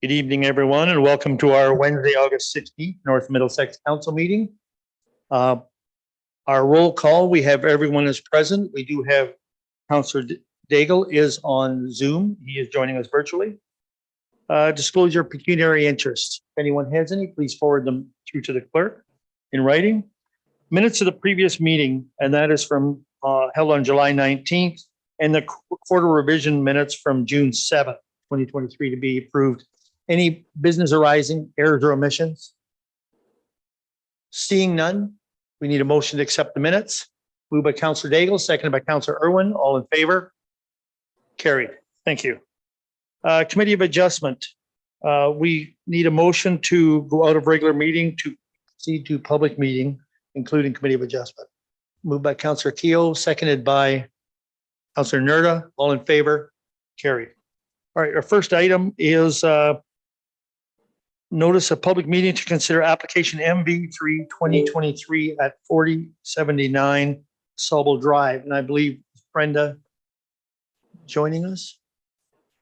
Good evening, everyone, and welcome to our Wednesday, August 16th, North Middlesex Council meeting. Our roll call, we have everyone is present. We do have Councillor Daigle is on Zoom. He is joining us virtually. Disclosure of pecuniary interest. If anyone has any, please forward them through to the clerk in writing. Minutes of the previous meeting, and that is from held on July 19th, and the quarter revision minutes from June 7th, 2023 to be approved. Any business arising, errors or omissions? Seeing none, we need a motion to accept the minutes. Moved by Councillor Daigle, seconded by Councillor Irwin. All in favor? Carried. Thank you. Committee of Adjustment. We need a motion to go out of regular meeting to proceed to public meeting, including Committee of Adjustment. Moved by Councillor Keogh, seconded by Councillor Nerda. All in favor? Carried. All right, our first item is notice of public meeting to consider application MV3 2023 at 4079 Sauble Drive. And I believe Brenda joining us.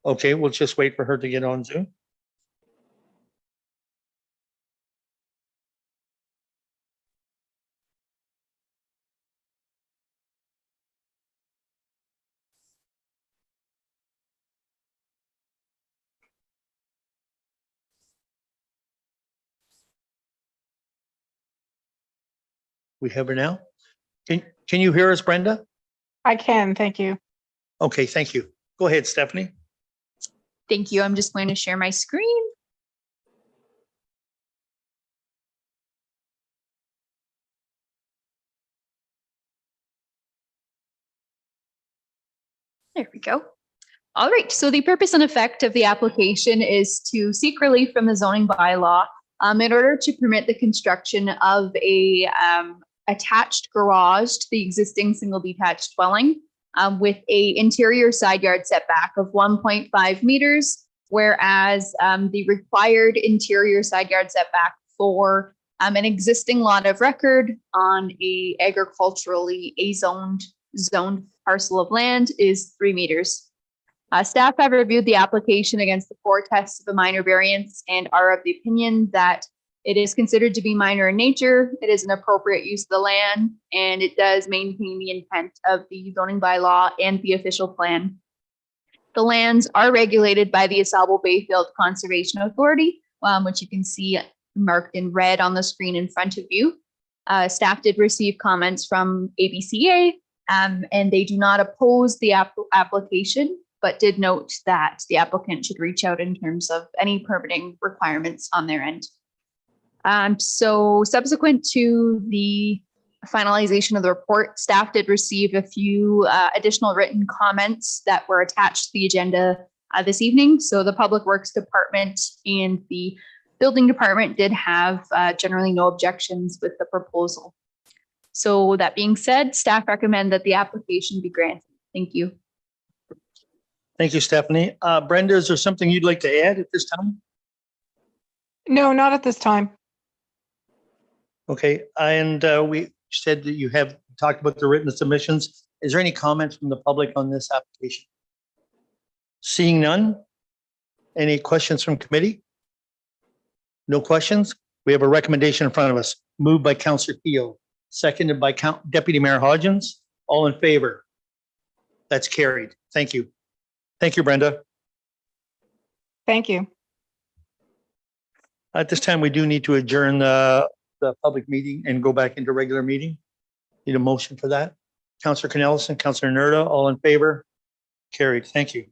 Okay, we'll just wait for her to get on Zoom. We have her now. Can you hear us, Brenda? I can, thank you. Okay, thank you. Go ahead, Stephanie. Thank you. I'm just going to share my screen. There we go. All right. So the purpose and effect of the application is to seek relief from the zoning bylaw in order to permit the construction of a attached garage to the existing single detached dwelling with a interior side yard setback of 1.5 meters, whereas the required interior side yard setback for an existing lot of record on a agriculturally zoned parcel of land is 3 meters. Staff have reviewed the application against the 4 tests of a minor variance and are of the opinion that it is considered to be minor in nature, it is an appropriate use of the land, and it does maintain the intent of the zoning bylaw and the official plan. The lands are regulated by the Sauble Bayfield Conservation Authority, which you can see marked in red on the screen in front of you. Staff did receive comments from ABCA, and they do not oppose the application, but did note that the applicant should reach out in terms of any permitting requirements on their end. So subsequent to the finalization of the report, staff did receive a few additional written comments that were attached to the agenda this evening. So the Public Works Department and the Building Department did have generally no objections with the proposal. So that being said, staff recommend that the application be granted. Thank you. Thank you, Stephanie. Brenda, is there something you'd like to add at this time? No, not at this time. Okay, and we said that you have talked about the written submissions. Is there any comments from the public on this application? Seeing none, any questions from committee? No questions? We have a recommendation in front of us. Moved by Councillor Keogh, seconded by Deputy Mayor Hodgins. All in favor? That's carried. Thank you. Thank you, Brenda. Thank you. At this time, we do need to adjourn the public meeting and go back into regular meeting. Need a motion for that. Councillor Cornelison, Councillor Nerda, all in favor? Carried. Thank you.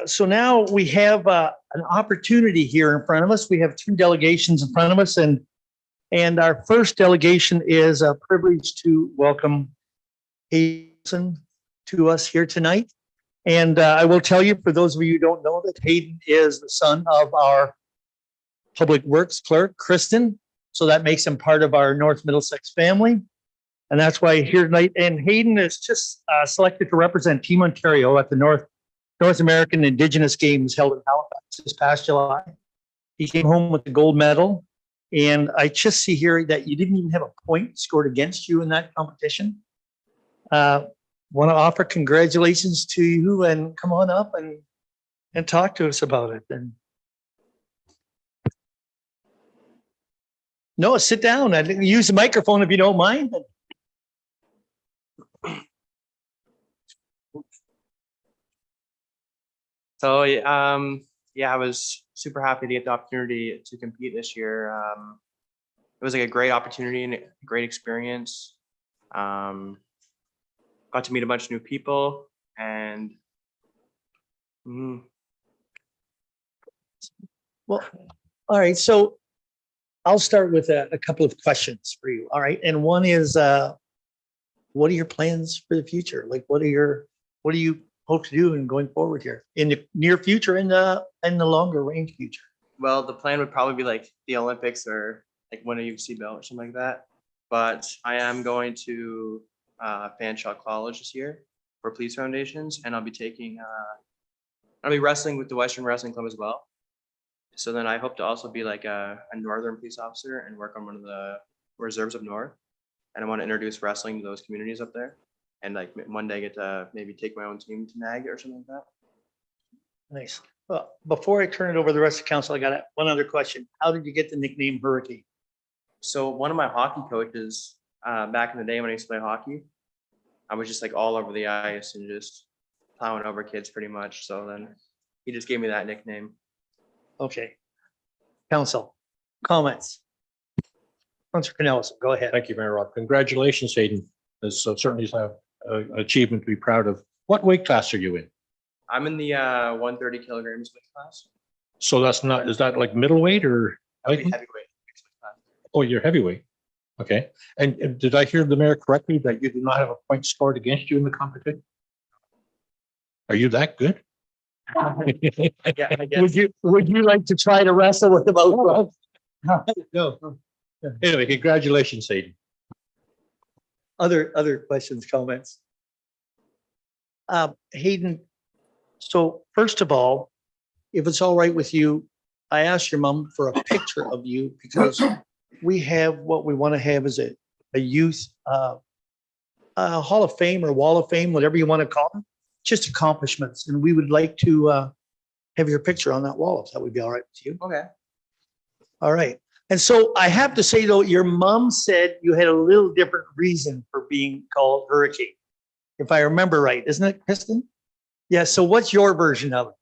So now we have an opportunity here in front of us. We have 2 delegations in front of us, and our first delegation is a privilege to welcome Hayden to us here tonight. And I will tell you, for those of you who don't know, that Hayden is the son of our Public Works clerk, Kristen. So that makes him part of our North Middlesex family. And that's why he's here tonight. And Hayden is just selected to represent Team Ontario at the North American Indigenous Games held in Halifax this past July. He came home with the gold medal. And I just see here that you didn't even have a point scored against you in that competition. Want to offer congratulations to you, and come on up and talk to us about it. And No, sit down. I use the microphone if you don't mind. So yeah, I was super happy to get the opportunity to compete this year. It was like a great opportunity and a great experience. Got to meet a bunch of new people and Well, all right. So I'll start with a couple of questions for you. All right. And one is, what are your plans for the future? Like, what do you hope to do in going forward here in the near future and the longer range future? well, the plan would probably be like the Olympics or like win a UFC belt or something like that. But I am going to Fanshawe College this year for police foundations, and I'll be wrestling with the Western Wrestling Club as well. So then I hope to also be like a northern police officer and work on one of the reserves up north. And I want to introduce wrestling to those communities up there. And like one day get to maybe take my own team to NAG or something like that. Nice. Well, before I turn it over to the rest of council, I got one other question. How did you get the nickname Hurricane? So one of my hockey coaches back in the day when I used to play hockey, I was just like all over the ice and just plowing over kids pretty much. So then he just gave me that nickname. Okay. Council, comments? Councilor Canellis, go ahead. Thank you, Mayor Rob. Congratulations, Hayden. It's certainly an achievement to be proud of. What weight class are you in? I'm in the 130 kilograms weight class. So is that like middleweight or? That'd be heavyweight mixed weight class. Oh, you're heavyweight. Okay. And did I hear the mayor correctly that you did not have a point scored against you in the competition? Are you that good? Yeah, I guess. Would you like to try to wrestle with about? No. Anyway, congratulations, Hayden. Other questions, comments? Hayden, so first of all, if it's all right with you, I asked your mom for a picture of you because we have what we want to have is a youth Hall of Fame or Wall of Fame, whatever you want to call it, just accomplishments. And we would like to have your picture on that wall, if that would be all right with you. Okay. All right. And so I have to say, though, your mom said you had a little different reason for being called Hurricane, if I remember right. Isn't it, Kristen? Yeah. So what's your version of it?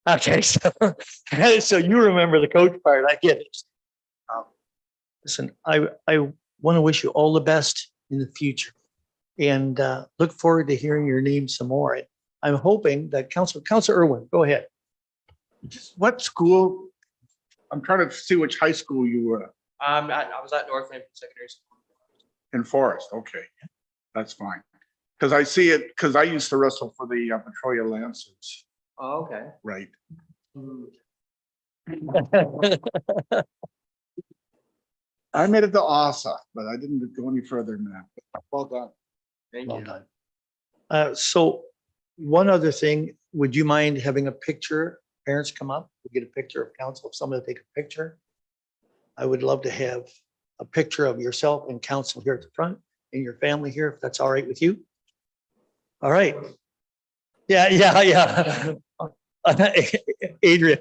Okay. So you remember the coach part. I get it. Listen, I want to wish you all the best in the future and look forward to hearing your name some more. I'm hoping that Councilor Irwin, go ahead. What school? I'm trying to see which high school you were I was at Northland Secondary School. in Forest. Okay, that's fine. Because I see it, because I used to wrestle for the Petrolia Lancers, Oh, okay. right? I made it to ASA, but I didn't go any further than that. Well done. Thank Well you. done. So one other thing, would you mind having a picture? Parents come up, we get a picture of council, if someone to take a picture. I would love to have a picture of yourself and council here at the front and your family here, if that's all right with you. All right. Yeah. Adrian.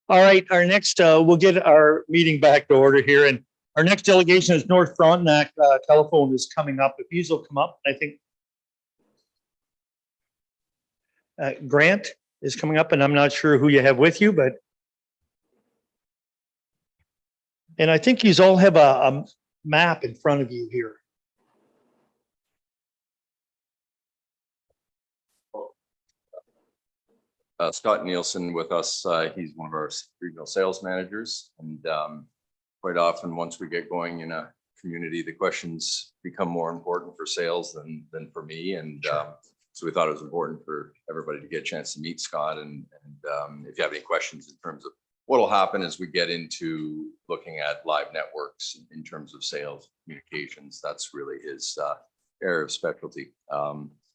All right, our next, we'll get our meeting back to order here, and our next delegation is North Frontenac. Telephone is coming up. If these will come up, I think Grant is coming up, and I'm not sure who you have with you, but and I think you all have a map in front of you here. Scott Nielsen with us. He's one of our regional sales managers. And quite often, once we get going in a community, the questions become more important for sales than for me. And so we thought it was important for everybody to get a chance to meet Scott. And if you have any questions in terms of what will happen as we get into looking at live networks in terms of sales communications, that's really his area of specialty.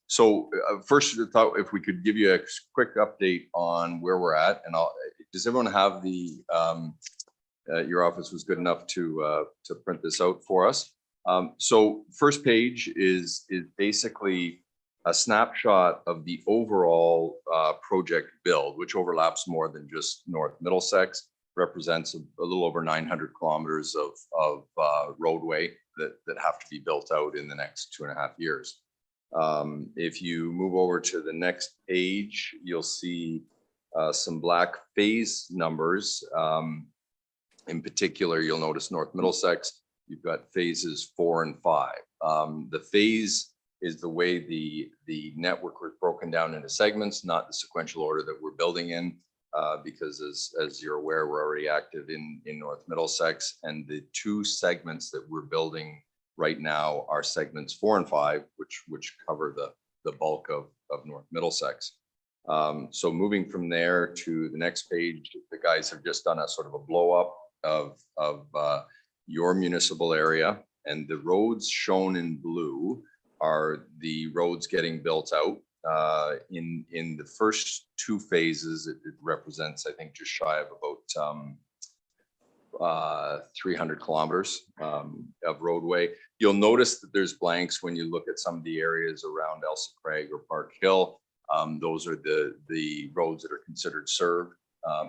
So first, I thought if we could give you a quick update on where we're at, and does everyone have the? Your office was good enough to print this out for us. So first page is basically a snapshot of the overall project build, which overlaps more than just North Middlesex. Represents a little over 900 kilometers of roadway that have to be built out in the next 2.5 years. If you move over to the next page, you'll see some black phase numbers. In particular, you'll notice North Middlesex, you've got phases 4 and 5. The phase is the way the network was broken down into segments, not the sequential order that we're building in, because as you're aware, we're already active in North Middlesex, and the 2 segments that we're building right now are segments 4 and 5, which cover the bulk of North Middlesex. So moving from there to the next page, the guys have just done a sort of a blow up of your municipal area, and the roads shown in blue are the roads getting built out. In the first 2 phases, it represents, I think, just shy of about 300 kilometers of roadway. You'll notice that there's blanks when you look at some of the areas around Elsa Craig or Park Hill. Those are the roads that are considered served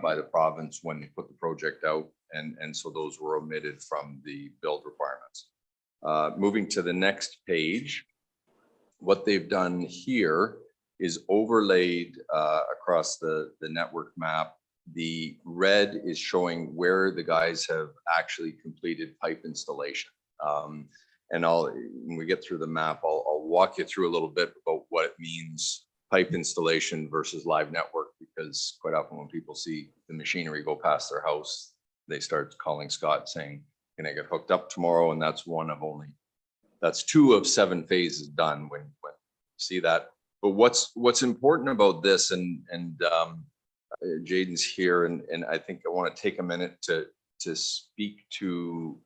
by the province when they put the project out. And so those were omitted from the build requirements. Moving to the next page, what they've done here is overlaid across the network map. The red is showing where the guys have actually completed pipe installation. And when we get through the map, I'll walk you through a little bit about what it means, pipe installation versus live network, because quite often when people see the machinery go past their house, they start calling Scott saying, can I get hooked up tomorrow? And that's 2 of 7 phases done when you see that. But what's important about this, and Jaden's here, and I think I want to take a minute to speak to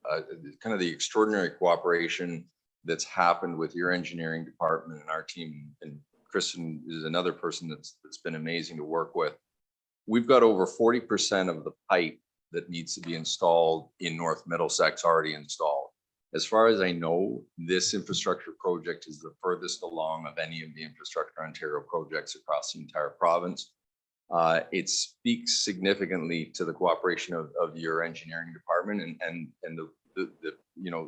kind of the extraordinary cooperation that's happened with your engineering department and our team. And Kristen is another person that's been amazing to work with. We've got over 40% of the pipe that needs to be installed in North Middlesex already installed. As far as I know, this infrastructure project is the furthest along of any of the Infrastructure Ontario projects across the entire province. It speaks significantly to the cooperation of your engineering department and the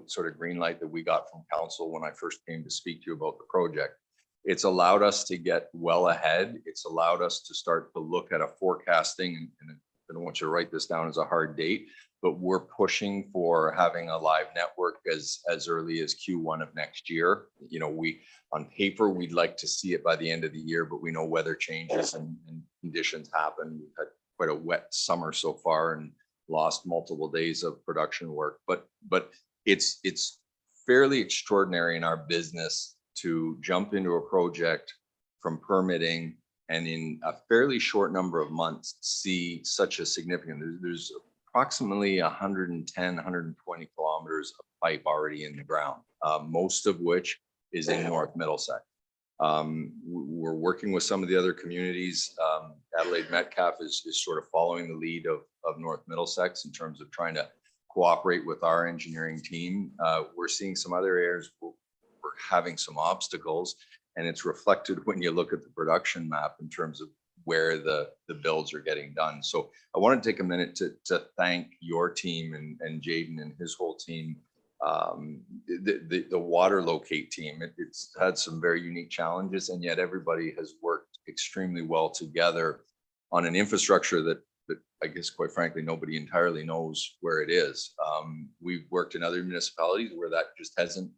sort of green light that we got from council when I first came to speak to you about the project. It's allowed us to get well ahead. It's allowed us to start to look at a forecasting, and I don't want you to write this down as a hard date, but we're pushing for having a live network as early as Q1 of next year. On paper, we'd like to see it by the end of the year, but we know weather changes and conditions happen. We've had quite a wet summer so far and lost multiple days of production work, but it's fairly extraordinary in our business to jump into a project from permitting and in a fairly short number of months see such a significant, there's approximately 110, 120 kilometers of pipe already in the ground, most of which is in North Middlesex. We're working with some of the other communities. Adelaide Metcalf is sort of following the lead of North Middlesex in terms of trying to cooperate with our engineering team. We're seeing some other areas where we're having some obstacles, and it's reflected when you look at the production map in terms of where the builds are getting done. So I want to take a minute to thank your team and Jaden and his whole team. The water locate team, it's had some very unique challenges, and yet everybody has worked extremely well together on an infrastructure that I guess, quite frankly, nobody entirely knows where it is. We've worked in other municipalities where that just hasn't,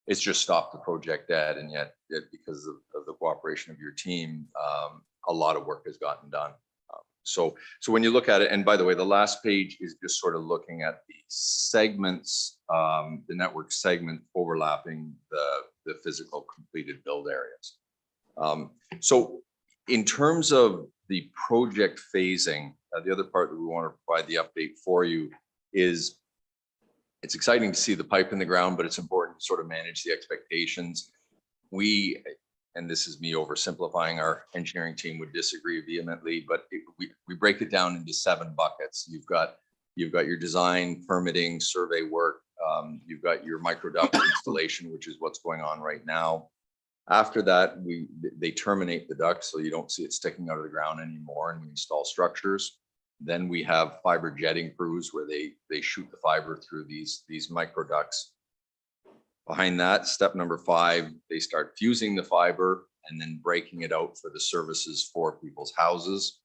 it's just stopped the project dead, and yet because of the cooperation of your team, a lot of work has gotten done. So when you look at it, and by the way, the last page is just sort of looking at the segments, the network segment overlapping the physical completed build areas. So in terms of the project phasing, the other part that we want to provide the update for you is it's exciting to see the pipe in the ground, but it's important to sort of manage the expectations. And this is me oversimplifying, our engineering team would disagree vehemently, but we break it down into 7 buckets. You've got your design, permitting, survey work. You've got your microduct installation, which is what's going on right now. After that, they terminate the duct, so you don't see it sticking out of the ground anymore, and we install structures. Then we have fiber jetting crews where they shoot the fiber through these microducts. Behind that, step number 5, they start fusing the fiber and then breaking it out for the services for people's houses.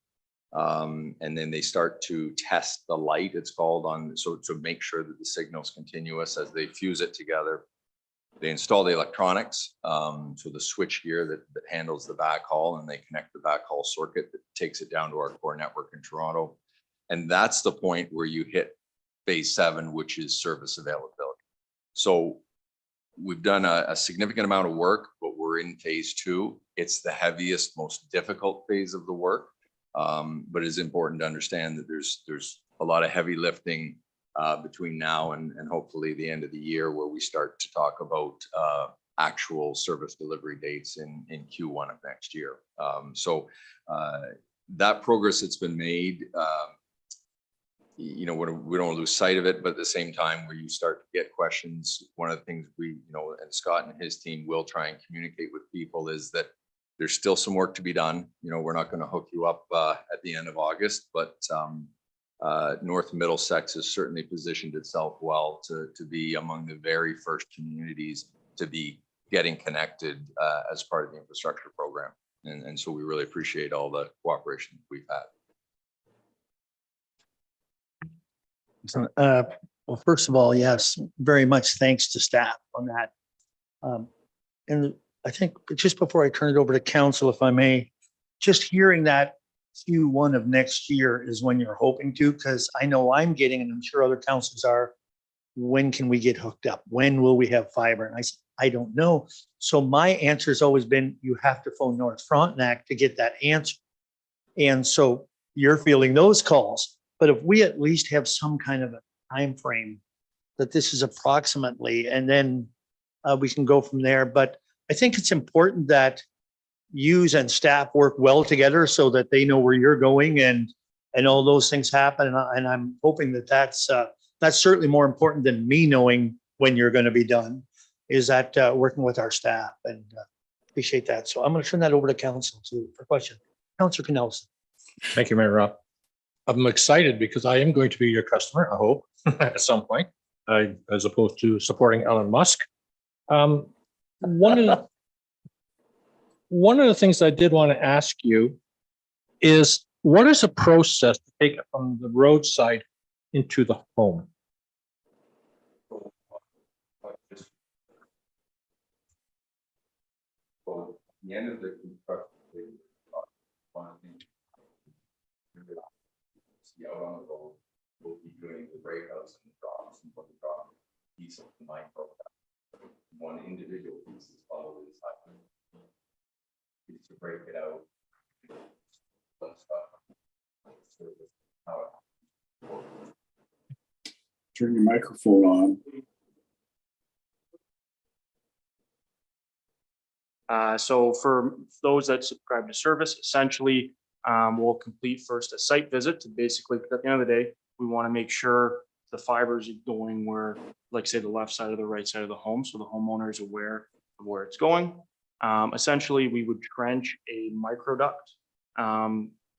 And then they start to test the light, it's called, so to make sure that the signal's continuous as they fuse it together. They install the electronics, so the switch gear that handles the backhaul, and they connect the backhaul circuit that takes it down to our core network in Toronto. And that's the point where you hit phase 7, which is service availability. So we've done a significant amount of work, but we're in phase 2. It's the heaviest, most difficult phase of the work. But it's important to understand that there's a lot of heavy lifting between now and hopefully the end of the year, where we start to talk about actual service delivery dates in Q1 of next year. So that progress that's been made, we don't lose sight of it, but at the same time, where you start to get questions, one of the things and Scott and his team will try and communicate with people is that there's still some work to be done. We're not going to hook you up at the end of August, but North Middlesex has certainly positioned itself well to be among the very first communities to be getting connected as part of the infrastructure program. And so we really appreciate all the cooperation we've had. Well, first of all, yes, very much thanks to staff on that. And I think just before I turn it over to council, if I may, just hearing that Q1 of next year is when you're hoping to, because I know I'm getting, and I'm sure other councils are, when can we get hooked up? When will we have fiber? And I said, I don't know. So my answer has always been, you have to phone North Frontenac to get that answer. And so you're feeling those calls. But if we at least have some kind of a time frame that this is approximately, and then we can go from there. But I think it's important that yous and staff work well together so that they know where you're going and all those things happen. And I'm hoping that that's certainly more important than me knowing when you're going to be done, is that working with our staff, and appreciate that. So I'm going to turn that over to council for question. Councillor Knellson. Thank you, Mayor Rob. I'm excited because I am going to be your customer, I hope, at some point, as opposed to supporting Elon Musk. One of the things I did want to ask you is, what is the process to take it from the roadside into the home? Well, the end of the construction, one of the things out on the road, we'll be doing the breakouts and the drops, and what the drop piece of the micro. One individual piece is probably the size. To break it out. Turn your microphone on. So for those that subscribe to service, essentially, we'll complete first a site visit to basically, at the end of the day, we want to make sure the fibers are going where, like say, the left side or the right side of the home, so the homeowner is aware of where it's going. Essentially, we would trench a microduct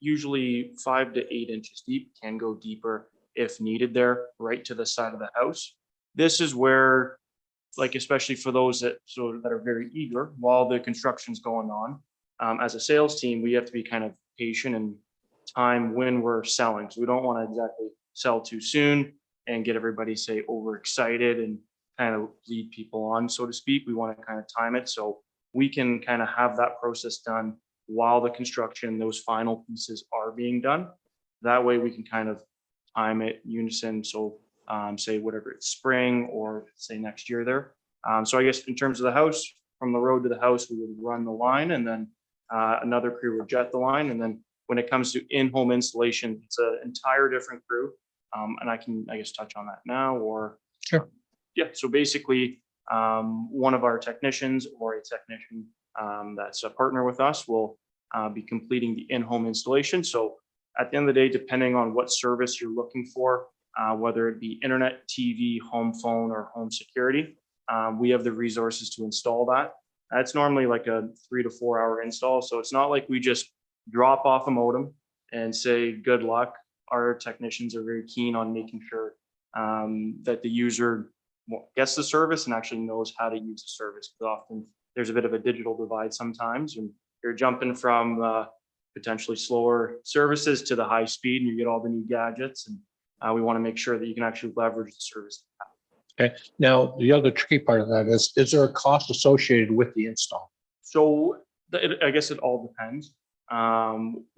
Usually 5 to 8 inches deep, can go deeper if needed there, right to the side of the house. This is where, like, especially for those that are very eager while the construction's going on, as a sales team, we have to be kind of patient and time when we're selling. So we don't want to exactly sell too soon and get everybody, say, overexcited and kind of lead people on, so to speak. We want to kind of time it so we can kind of have that process done while the construction, those final pieces are being done. That way we can kind of time it unison. So say whatever it's spring or say next year there. So I guess in terms of the house, from the road to the house, we would run the line, and then another crew would jet the line. And then when it comes to in-home installation, it's an entire different crew. And I can, I guess, touch on that now, or Sure. Yeah. So basically, one of our technicians or a technician that's a partner with us will be completing the in-home installation. So at the end of the day, depending on what service you're looking for, whether it be internet, TV, home phone, or home security, we have the resources to install that. That's normally like a 3 to 4 hour install. So it's not like we just drop off a modem and say, good luck. Our technicians are very keen on making sure that the user gets the service and actually knows how to use the service. Because often there's a bit of a digital divide sometimes, and you're jumping from potentially slower services to the high speed, and you get all the new gadgets. And we want to make sure that you can actually leverage the service. Okay. Now, the other tricky part of that is there a cost associated with the install? So I guess it all depends.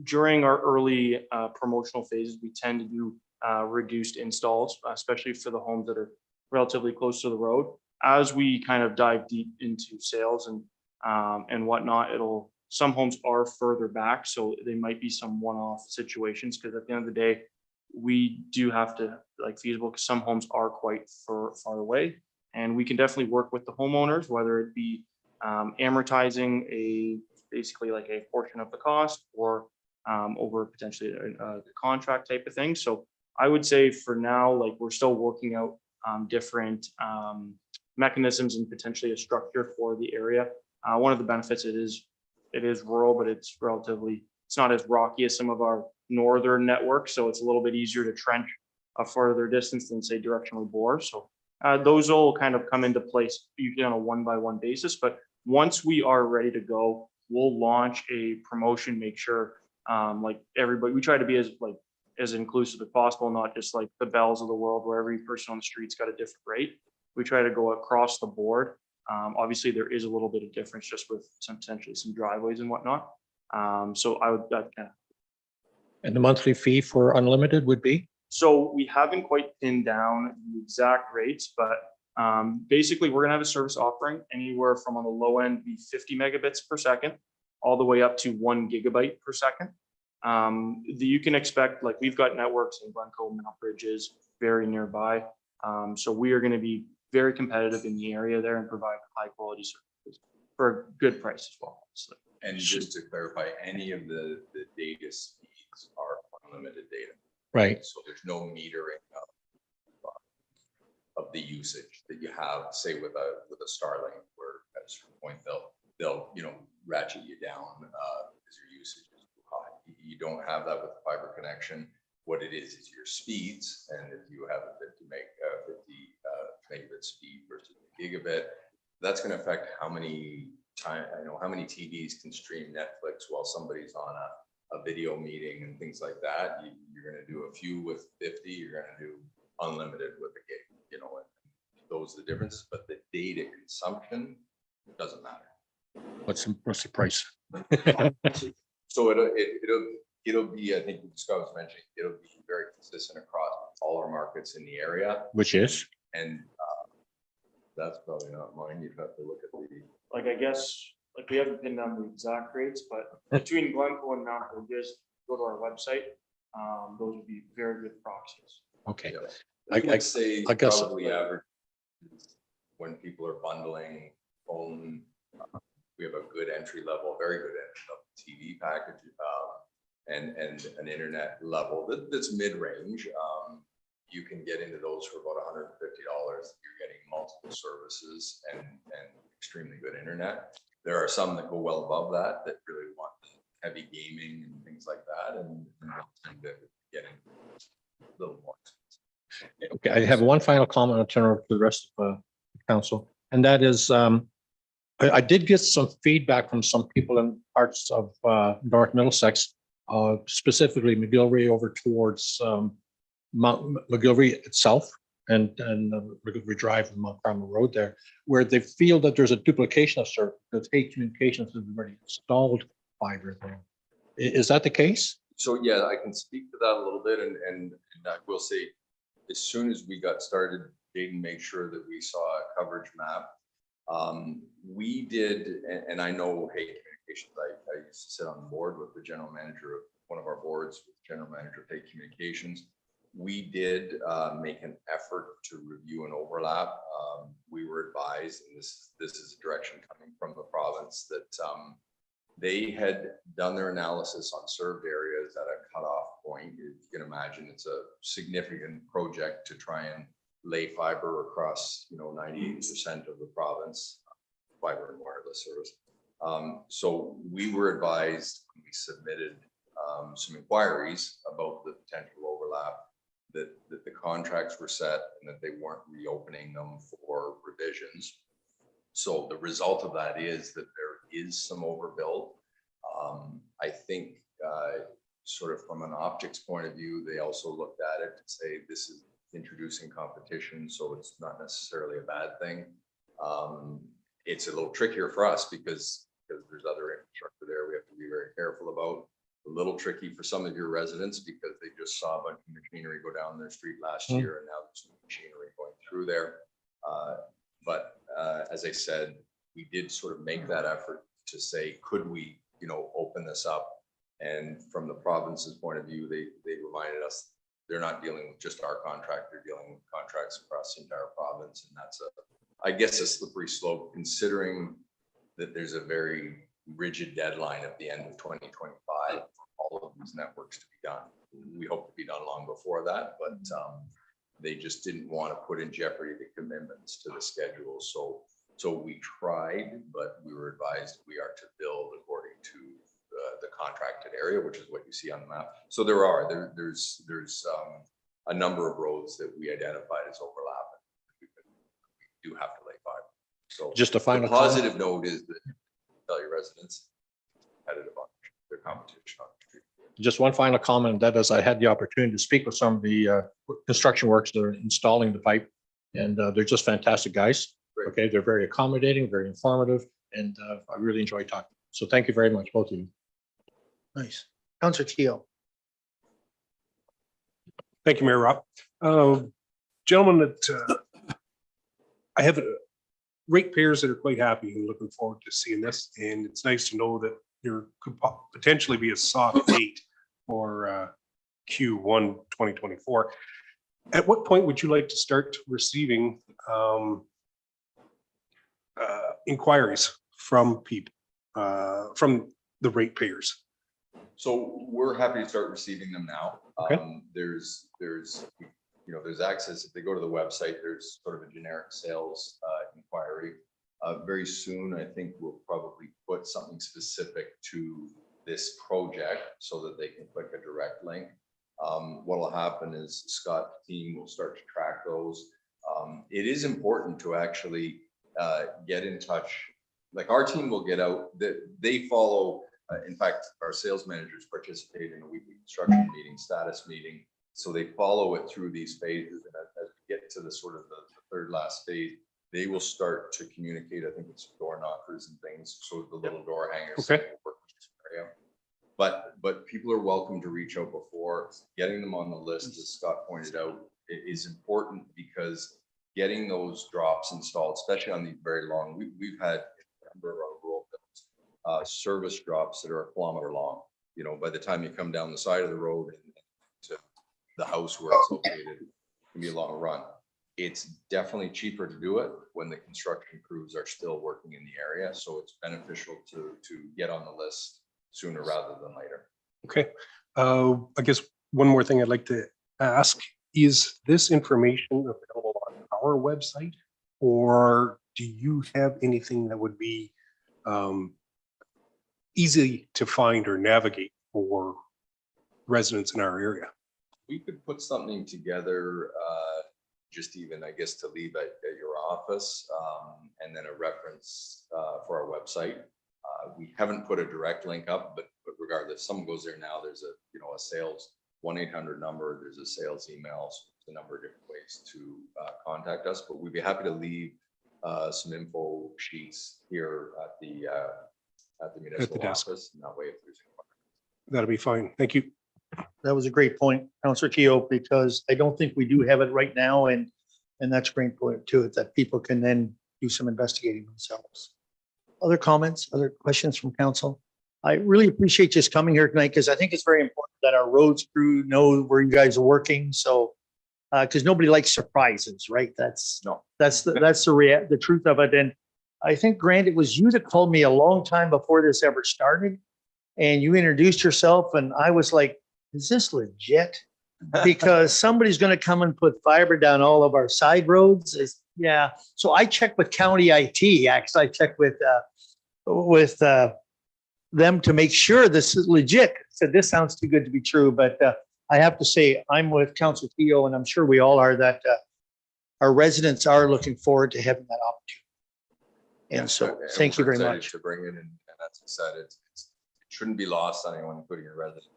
During our early promotional phases, we tend to do reduced installs, especially for the homes that are relatively close to the road. As we kind of dive deep into sales and whatnot, some homes are further back, so they might be some one-off situations, because at the end of the day, we do have to feasible, because some homes are quite far away, and we can definitely work with the homeowners, whether it be amortizing basically like a portion of the cost, or over potentially the contract type of thing. So I would say for now, we're still working out different mechanisms and potentially a structure for the area. One of the benefits, it is rural, but it's not as rocky as some of our northern networks. So it's a little bit easier to trench a further distance than, say, directionally bore. So those will kind of come into place usually on a one-by-one basis. But once we are ready to go, we'll launch a promotion, make sure everybody, we try to be as inclusive as possible, not just like the Bells of the world where every person on the street's got a different rate. We try to go across the board. Obviously there is a little bit of difference just with potentially some driveways and whatnot. So I would And the monthly fee for unlimited would be? So we haven't quite pinned down the exact rates, but basically we're gonna have a service offering anywhere from, on the low end, be 50 megabits per second, all the way up to 1 gigabyte per second. You can expect, we've got networks in Glencoe, Mountbridge is very nearby. So we are gonna be very competitive in the area there and provide high quality services for a good price as well. Obviously. And just to clarify, any of the data speeds are unlimited data. Right. So there's no metering of the usage that you have, say with a Starlink, where at a certain point they'll ratchet you down because your usage is too high. You don't have that with the fiber connection. What it is your speeds, and if you have a 50 megabit speed versus a gigabit, that's going to affect how many TVs can stream Netflix while somebody's on a video meeting and things like that. You're going to do a few with 50, you're going to do unlimited with a gig, and those are the differences, but the data consumption doesn't matter. What's the price? So it'll be, I think Scott was mentioning, it'll be very consistent across all our markets in the area. Which is? And that's probably not mine. You'd have to look at the. I guess, we haven't pinned down the exact rates, but between Glencoe and Mountford, just go to our website. Those would be very good proxies. Okay. Yeah. I would say I guess probably average when people are bundling phone, we have a good entry level, very good entry level TV package, and an internet level that's mid-range. You can get into those for about $150. You're getting multiple services and extremely good internet. There are some that go well above that really want heavy gaming and things like that, and they'll tend to get in a little more expensive. Okay, I have one final comment. I'll turn over to the rest of the council, and that is, I did get some feedback from some people in parts of North Middlesex, specifically McGilvery over towards Mount McGilvery itself and McGilvery Drive and Mount Carmel Road there, where they feel that there's a duplication of service because Hay Communications has already installed fiber there. Is that the case? So yeah, I can speak to that a little bit, and I will say, as soon as we got started, Jaden made sure that we saw a coverage map. We did, and I know Hay Communications, I used to sit on the board with the general manager of one of our boards, with the general manager of Hay Communications. We did make an effort to review an overlap. We were advised, and this is a direction coming from the province, that they had done their analysis on served areas at a cutoff point. You can imagine it's a significant project to try and lay fiber across, 98% of the province, fiber and wireless service. So we were advised when we submitted some inquiries about the potential overlap that the contracts were set and that they weren't reopening them for revisions. So the result of that is that there is some overbuild. I think sort of from an optics point of view, they also looked at it to say this is introducing competition, so it's not necessarily a bad thing. It's a little trickier for us because there's other infrastructure there we have to be very careful about. A little tricky for some of your residents because they just saw a bunch of machinery go down their street last year, and now there's machinery going through there. But as I said, we did sort of make that effort to say, could we, open this up? And from the province's point of view, they reminded us they're not dealing with just our contract, they're dealing with contracts across the entire province. And that's I guess a slippery slope, considering that there's a very rigid deadline at the end of 2025 for all of these networks to be done. We hope to be done long before that, but they just didn't want to put in jeopardy the commitments to the schedule. So we tried, but we were advised we are to build according to the contracted area, which is what you see on the map. So there's a number of roads that we identified as overlapping. We do have to lay fiber. So Just a final the positive note is that tell your residents competitive on their competition on the street. Just one final comment, that is, I had the opportunity to speak with some of the construction works that are installing the pipe, and they're just fantastic guys. Great. Okay, they're very accommodating, very informative, and I really enjoy talking. So thank you very much, both of you. Nice. Councillor Keel. Thank you, Mayor Rob. Gentlemen, that I have ratepayers that are quite happy and looking forward to seeing this. And it's nice to know that there could potentially be a soft date for Q1 2024. At what point would you like to start receiving inquiries from people, from the ratepayers? So we're happy to start receiving them now. Okay. There's access. If they go to the website, there's sort of a generic sales inquiry. Very soon, I think we'll probably put something specific to this project so that they can click a direct link. What will happen is Scott's team will start to track those. It is important to actually get in touch. Like our team will get out, they follow. In fact, our sales managers participate in a weekly construction meeting, status meeting. So they follow it through these phases. And as we get to the sort of the third last phase, they will start to communicate. I think it's door knockers and things. So the little door hangers. Okay. But people are welcome to reach out before. Getting them on the list, as Scott pointed out, is important because getting those drops installed, especially on these very long, we've had a number of our rural service drops that are a kilometer long. By the time you come down the side of the road and to the house where it's located, it can be a long run. It's definitely cheaper to do it when the construction crews are still working in the area. So it's beneficial to get on the list sooner rather than later. Okay. I guess one more thing I'd like to ask, is this information available on our website, or do you have anything that would be easy to find or navigate for residents in our area? We could put something together, just even, I guess, to leave at your office, and then a reference for our website. We haven't put a direct link up, but regardless, someone goes there now, there's a sales 1-800 number, there's a sales email, so there's a number of different ways to contact us, but we'd be happy to leave some info sheets here at the municipal desk. office. And that way, if there's any questions. That'll be fine. Thank you. That was a great point, Councillor Keough, because I don't think we do have it right now, and that's a great point to it, that people can then do some investigating themselves. Other comments, other questions from council? I really appreciate just coming here tonight, because I think it's very important that our roads crew know where you guys are working. So, because nobody likes surprises, right? That's the truth of it. And I think, Grant, it was you that called me a long time before this ever started, and you introduced yourself, and I was like, is this legit? Because somebody's going to come and put fiber down all of our side roads. Yeah. So I checked with county IT. Actually, I checked with them to make sure this is legit. Said this sounds too good to be true, but I have to say I'm with Councilor Keough, and I'm sure we all are, that our residents are looking forward to having that opportunity. And so, thank you we're very excited much. to bring in, and that's excited. It shouldn't be lost on anyone, including your residents.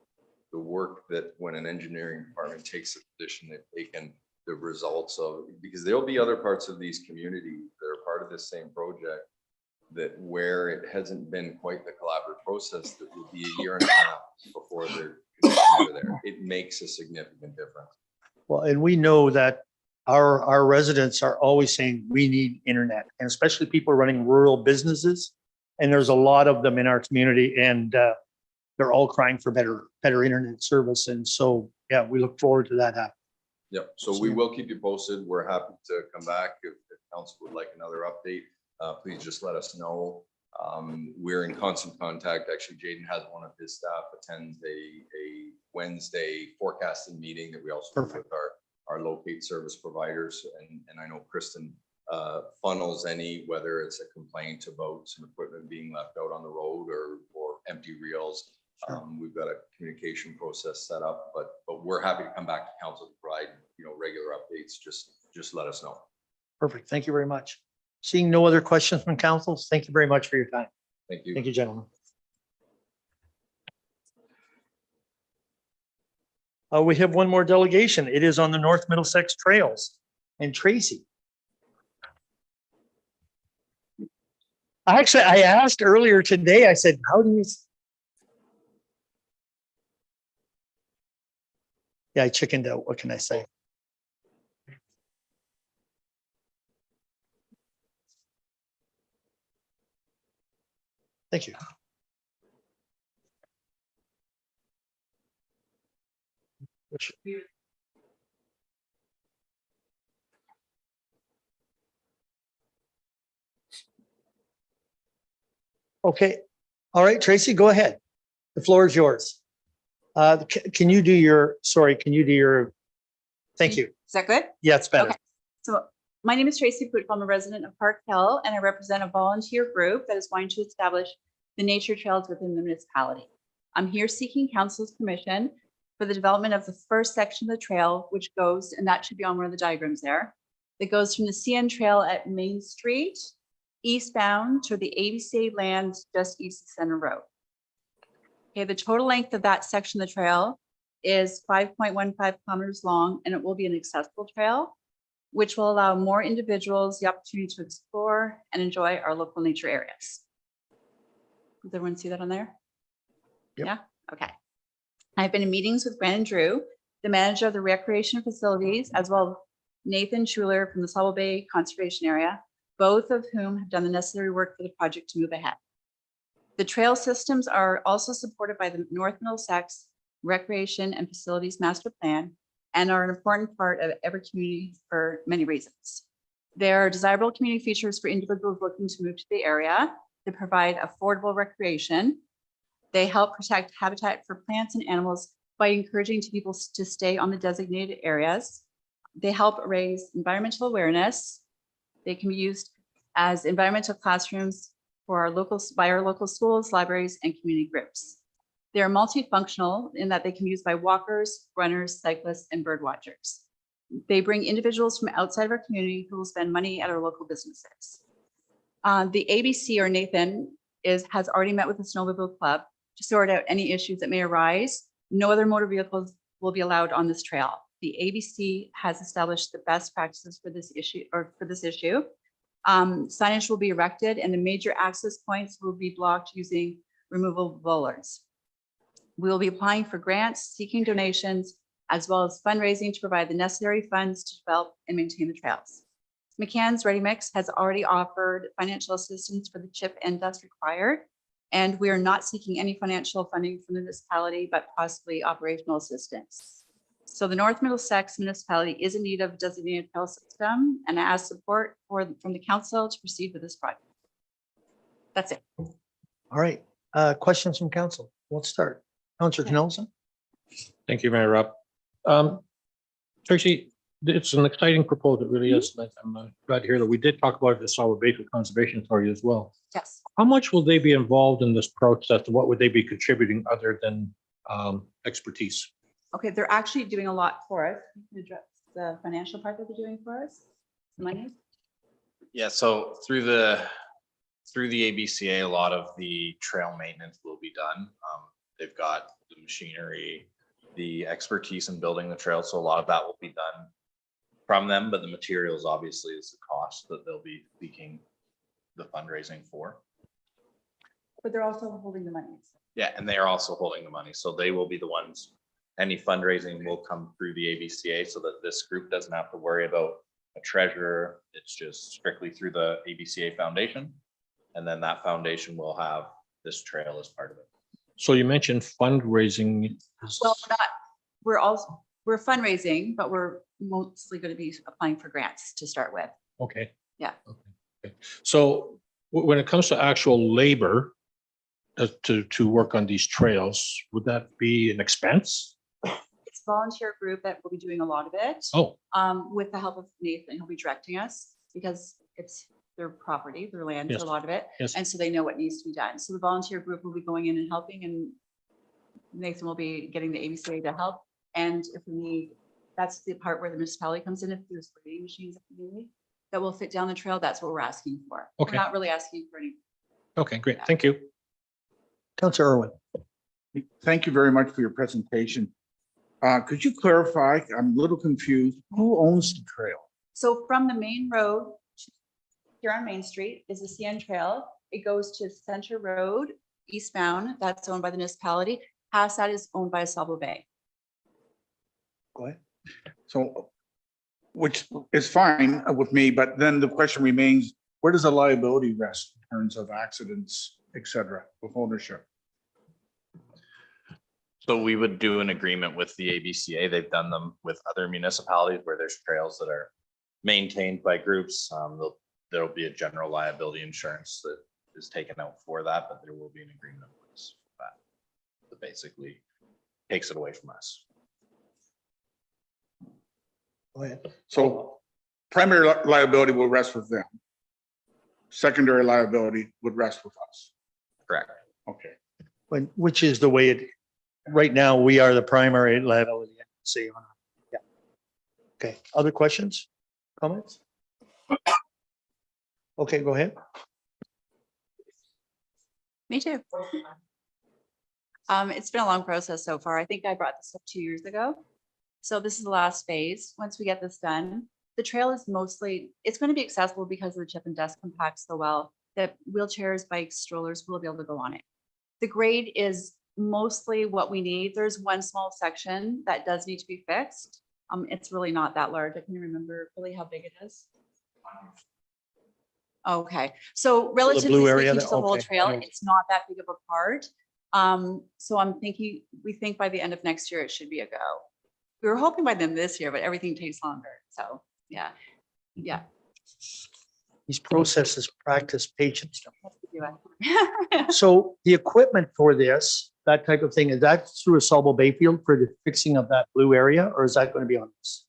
The work that when an engineering department takes a position, they've taken the results of, because there'll be other parts of these communities that are part of this same project that where it hasn't been quite the collaborative process, that will be a year and a half before they're there. It makes a significant difference. Well, and we know that our residents are always saying we need internet, and especially people running rural businesses. And there's a lot of them in our community, and they're all crying for better internet service. And so, yeah, we look forward to that happening. Yep. So we will keep you posted. We're happy to come back if council would like another update. Please just let us know. We're in constant contact. Actually, Jaden has one of his staff attend a Wednesday forecasting meeting that we also do with our locate service providers. And I know Kristen funnels any, whether it's a complaint about some equipment being left out on the road or empty reels. We've got a communication process set up, but we're happy to come back to council to provide, regular updates. Just let us know. Perfect. Thank you very much. Seeing no other questions from council, thank you very much for your time. Thank you. Thank you, gentlemen. We have one more delegation. It is on the North Middlesex Trails. And Tracy. Actually, I asked earlier today, I said, how do you? Yeah, I chickened out. What can I say? Thank you. Okay. All right, Tracy, go ahead. The floor is yours. Can you do your, thank you. Is that good? Yeah, it's better. Okay. So my name is Tracy Poot. I'm a resident of Park Hill, and I represent a volunteer group that is going to establish the nature trails within the municipality. I'm here seeking council's permission for the development of the first section of the trail, which goes, and that should be on one of the diagrams there, that goes from the CN Trail at Main Street eastbound to the ABC land just east of Center Road. Okay, the total length of that section of the trail is 5.15 kilometers long, and it will be an accessible trail, which will allow more individuals the opportunity to explore and enjoy our local nature areas. Does everyone see that on there? Yep. Yeah, okay. I've been in meetings with Brandon Drew, the manager of the recreation facilities, as well as Nathan Schuler from the Sable Bay Conservation Area, both of whom have done the necessary work for the project to move ahead. The trail systems are also supported by the North Middlesex Recreation and Facilities Master Plan and are an important part of every community for many reasons. There are desirable community features for individuals looking to move to the area. They provide affordable recreation. They help protect habitat for plants and animals by encouraging people to stay on the designated areas. They help raise environmental awareness. They can be used as environmental classrooms for by our local schools, libraries, and community groups. They are multifunctional in that they can be used by walkers, runners, cyclists, and bird watchers. They bring individuals from outside of our community who will spend money at our local businesses. The ABC, or Nathan, has already met with the Snowmobile Club to sort out any issues that may arise. No other motor vehicles will be allowed on this trail. The ABC has established the best practices for this issue. Signage will be erected and the major access points will be blocked using removable bollards. We will be applying for grants, seeking donations, as well as fundraising to provide the necessary funds to develop and maintain the trails. McCann's Ready Mix has already offered financial assistance for the chip and dust required, and we are not seeking any financial funding from the municipality, but possibly operational assistance. So the North Middlesex municipality is in need of a designated trail system, and I ask support from the council to proceed with this project. That's it. All right, questions from council? Let's start. Councillor Knowlson? Thank you, Mayor Rob. Tracy, it's an exciting proposal, it really is. I'm glad to hear that. We did talk about the Solid Waste Conservation Authority as well. Yes. How much will they be involved in this process? What would they be contributing other than expertise? Okay, they're actually doing a lot for us. You can address the financial part that they're doing for us. Money. Yeah, so through the ABCA, a lot of the trail maintenance will be done. They've got the machinery, the expertise in building the trail, so a lot of that will be done from them, but the materials obviously is the cost that they'll be seeking the fundraising for. But they're also holding the money. Yeah, and they are also holding the money, so they will be the ones. Any fundraising will come through the ABCA so that this group doesn't have to worry about a treasurer. It's just strictly through the ABCA Foundation. And then that foundation will have this trail as part of it. So you mentioned fundraising. Well, we're fundraising, but we're mostly going to be applying for grants to start with. Okay. Yeah. Okay. So when it comes to actual labor to work on these trails, would that be an expense? It's a volunteer group that will be doing a lot of it. Oh, With the help of Nathan, he'll be directing us because it's their property, their land for Yes. a lot of it. yes. And so they know what needs to be done. So the volunteer group will be going in and helping, and Nathan will be getting the ABCA to help. And if we need, that's the part where the municipality comes in. If there's grading machines that will fit down the trail, that's what we're asking for. Okay. We're not really asking for any. Okay, great. Thank you. Councillor Irwin? Thank you very much for your presentation. Could you clarify? I'm a little confused. Who owns the trail? So from the main road here on Main Street is the CN Trail. It goes to Center Road eastbound. That's owned by the municipality. Past that is owned by Sabo Bay. Go ahead. So, which is fine with me, but then the question remains, where does the liability rest in terms of accidents, et cetera, with ownership? So we would do an agreement with the ABCA. They've done them with other municipalities where there's trails that are maintained by groups. There'll be a general liability insurance that is taken out for that, but there will be an agreement with that basically takes it away from us. Go ahead. So primary liability will rest with them. Secondary liability would rest with us. Correct. Okay. Which is the way it, right now, we are the primary liability. See on it. Yeah. Okay, other questions, comments? Okay, go ahead. Me too. It's been a long process so far. I think I brought this up 2 years ago. So this is the last phase. Once we get this done, the trail is mostly, it's going to be accessible because of the chip and dust compacts so well that wheelchairs, bikes, strollers will be able to go on it. The grade is mostly what we need. There's one small section that does need to be fixed. It's really not that large. I can remember really how big it is. Okay, so relatively blue area speaking there? to the whole Okay. trail, it's not that big of a part. So I'm thinking, we think by the end of next year, it should be a go. We were hoping by the end of this year, but everything takes longer. So, yeah. Yeah. These processes practice patience. That's the deal. So the equipment for this, that type of thing, is that through a Sabo Bayfield for the fixing of that blue area, or is that going to be on this?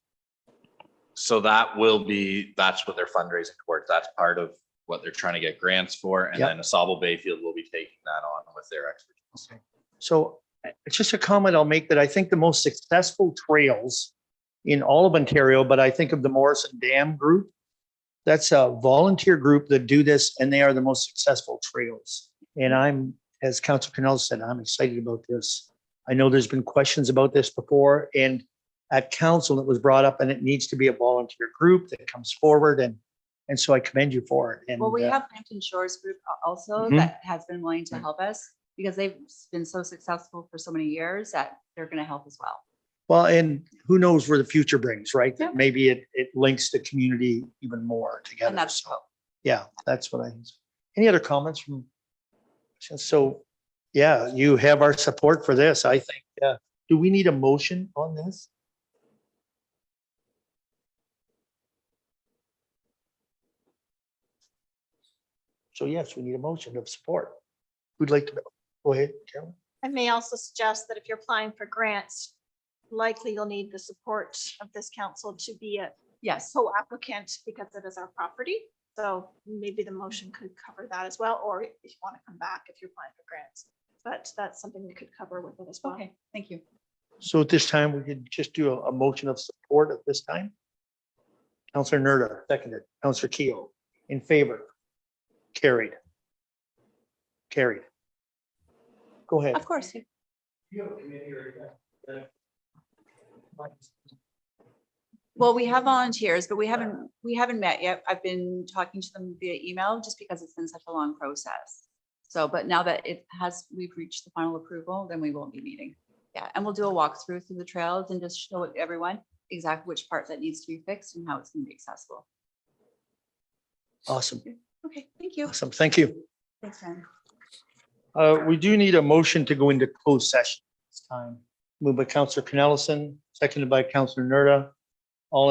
So that will be, that's what they're fundraising towards. That's part of what they're trying to get grants for, and Yep. then Asable Bayfield will be taking that on with their expertise. So it's just a comment I'll make that I think the most successful trails in all of Ontario, but I think of the Morrison Dam group. That's a volunteer group that do this and they are the most successful trails. And I'm, as Councilor Canal said, I'm excited about this. I know there's been questions about this before and at council it was brought up and it needs to be a volunteer group that comes forward and so I commend you for it. And Well, we have Hampton Shores Group also Mhm. that has been willing to help us because they've been so successful for so many years that they're going to help as well. well, and who knows where the future brings, right? Yeah. That maybe it links the community even more together. And that's So, the hope. yeah, that's what any other comments from? So, yeah, you have our support for this. I think, do we need a motion on this? So yes, we need a motion of support. Who'd like to, go ahead, Carolyn? I may also suggest that if you're applying for grants, likely you'll need the support of this council to be a Yes. co-applicant because it is our property. So maybe the motion could cover that as well, or if you want to come back if you're applying for grants. But that's something we could cover with it as well. Okay, thank you. So at this time, we could just do a motion of support at this time. Counselor Nerda, seconded. Counselor Keo, in favor. Carried. Carried. Go ahead. Of course. Well, we have volunteers, but we haven't met yet. I've been talking to them via email just because it's been such a long process. So, but now that we've reached the final approval, then we won't be meeting. Yeah, and we'll do a walkthrough through the trails and just show everyone exactly which part that needs to be fixed and how it's going to be accessible. Awesome. Okay, thank you. Awesome. Thank you. Thanks, Ryan. We do need a motion to go into closed session this time. Moved by Counselor Canellison, seconded by Counselor Nerda. All in